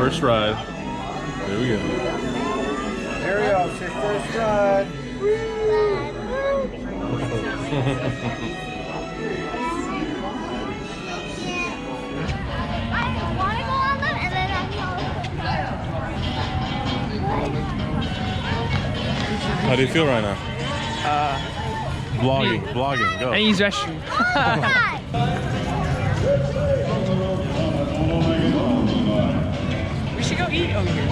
first ride. There we go. Ariel's your first ride. How do you feel right now? Vlogging, go. I use restroom. We should go eat over here.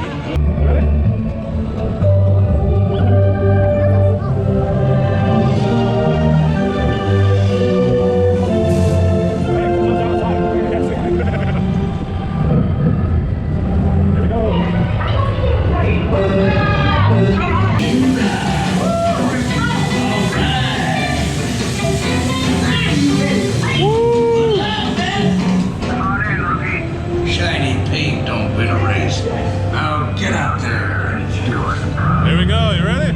Here we go, you ready?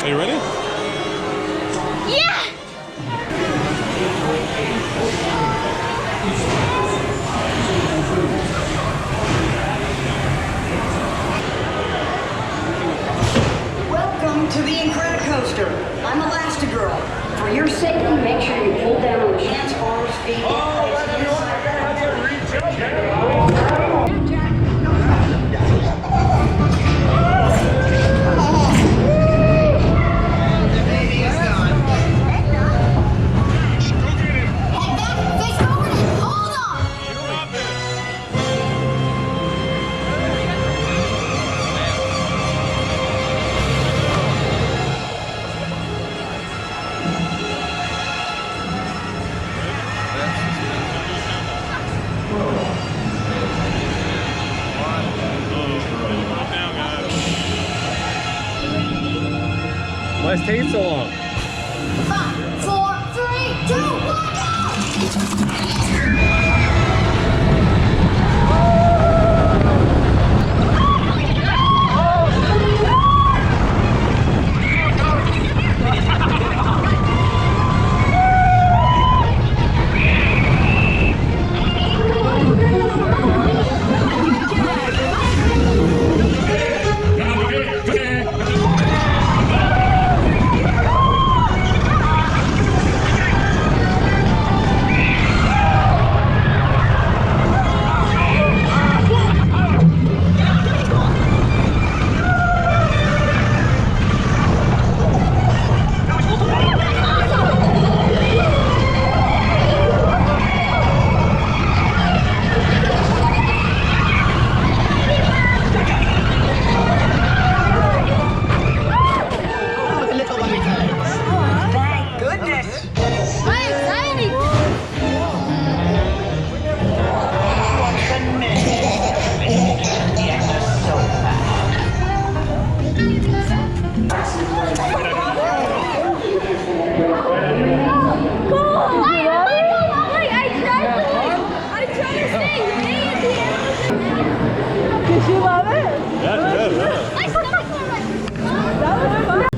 Are you ready? Yeah! Welcome to the Incredicoaster. I'm Elastigirl. For your safety, make sure you pull down on the hands, arms, feet, Why is it taking so long? 5, 4, 3, 2, 1, go!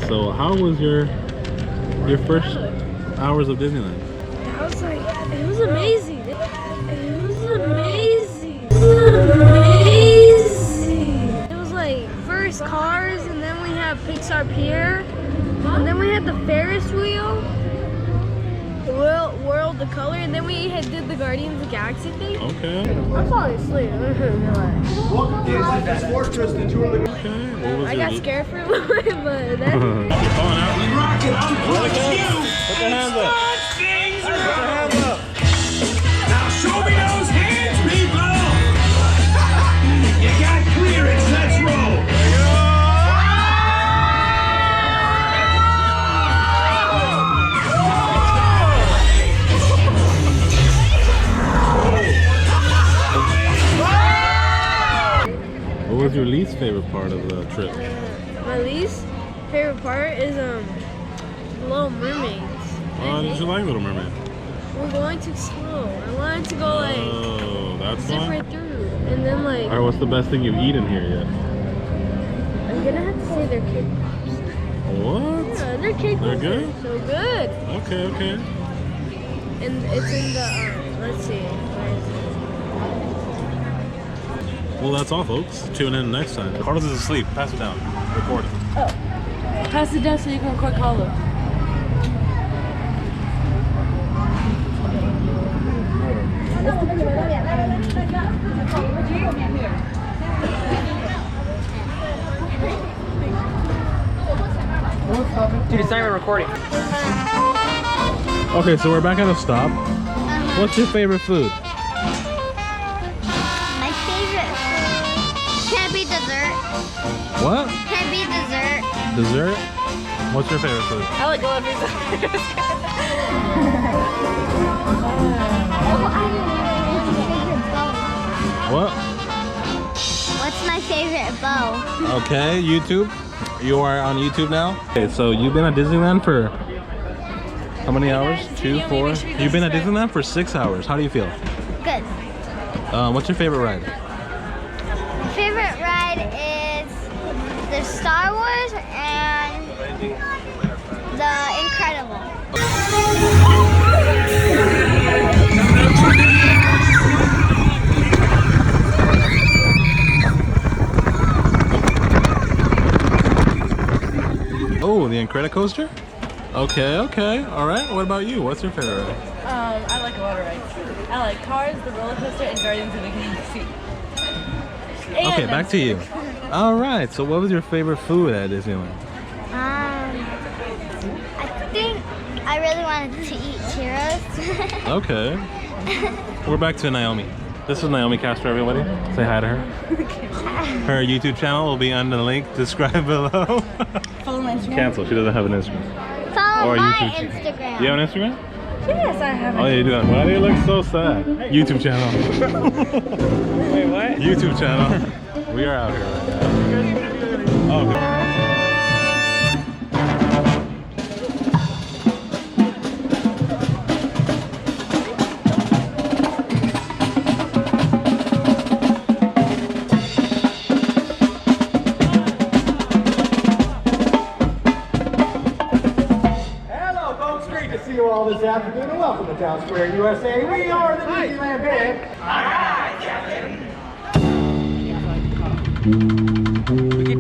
So how was your first hours of Disneyland? I was like, it was amazing. It was amazing. It was amazing. It was like first cars, and then we have Pixar Pier, and then we had the Ferris wheel, the World of Color, and then we did the Guardians of the Galaxy thing. Okay. I'm falling asleep. Welcome to Disney's Fortress, the tour of the... Okay. I got scared for a moment, but that's... You're falling out? Put your hands up. Put your hands up. Now show me those hands, My least favorite part is Little Mermaids. Did you like Little Mermaid? We're going too slow. I wanted to go like Oh, that's zip fun. right through, and then like Alright, what's the best thing you've eaten here yet? I'm gonna have to say they're cake pops. What? Yeah, they're cake They're pops. good? So good. Okay, okay. And it's in the let's see. Well, that's all, folks. Tune in next time. Carlos is asleep. Pass it down. Record it. Pass it down so you can record Carlos. Dude, it's not even recording. Okay, so we're back at a stop. What's your favorite food? My favorite food can't be dessert. What? Can't be dessert. Dessert? What's your favorite food? I like all of these. What? What's my favorite bow? Okay, YouTube. You are on YouTube now? Okay, so you've been at Disneyland for how many hours? guys, 2, video, 4? make sure you You've been at subscribe. Disneyland for 6 hours. How do you feel? Good. What's your favorite ride? My favorite ride is the Star Wars and the Incredible. Oh, the Incredicoaster? Okay, okay. All right. What about you? What's your favorite ride? I like a lot of rides. I like Cars, the roller coaster, and Guardians of the Galaxy. And Okay, back to you. All right. So what was your favorite food at Disneyland? I think I really wanted to eat churros. Okay. We're back to Naomi. This is Naomi Castro, everybody. Say hi to her. Her YouTube channel will be under the link described below. Follow my Instagram. Cancel. She doesn't have an Instagram. Follow Or my YouTube. Instagram. Do you have an Instagram? Yes, I have Oh, yeah, you do. Why do you look so sad? YouTube channel. Wait, what? YouTube channel. We are out here right now. Oh, okay. Hello, folks. Great to see you all this afternoon, and welcome to Town Square, USA. We are the Disneyland Band. We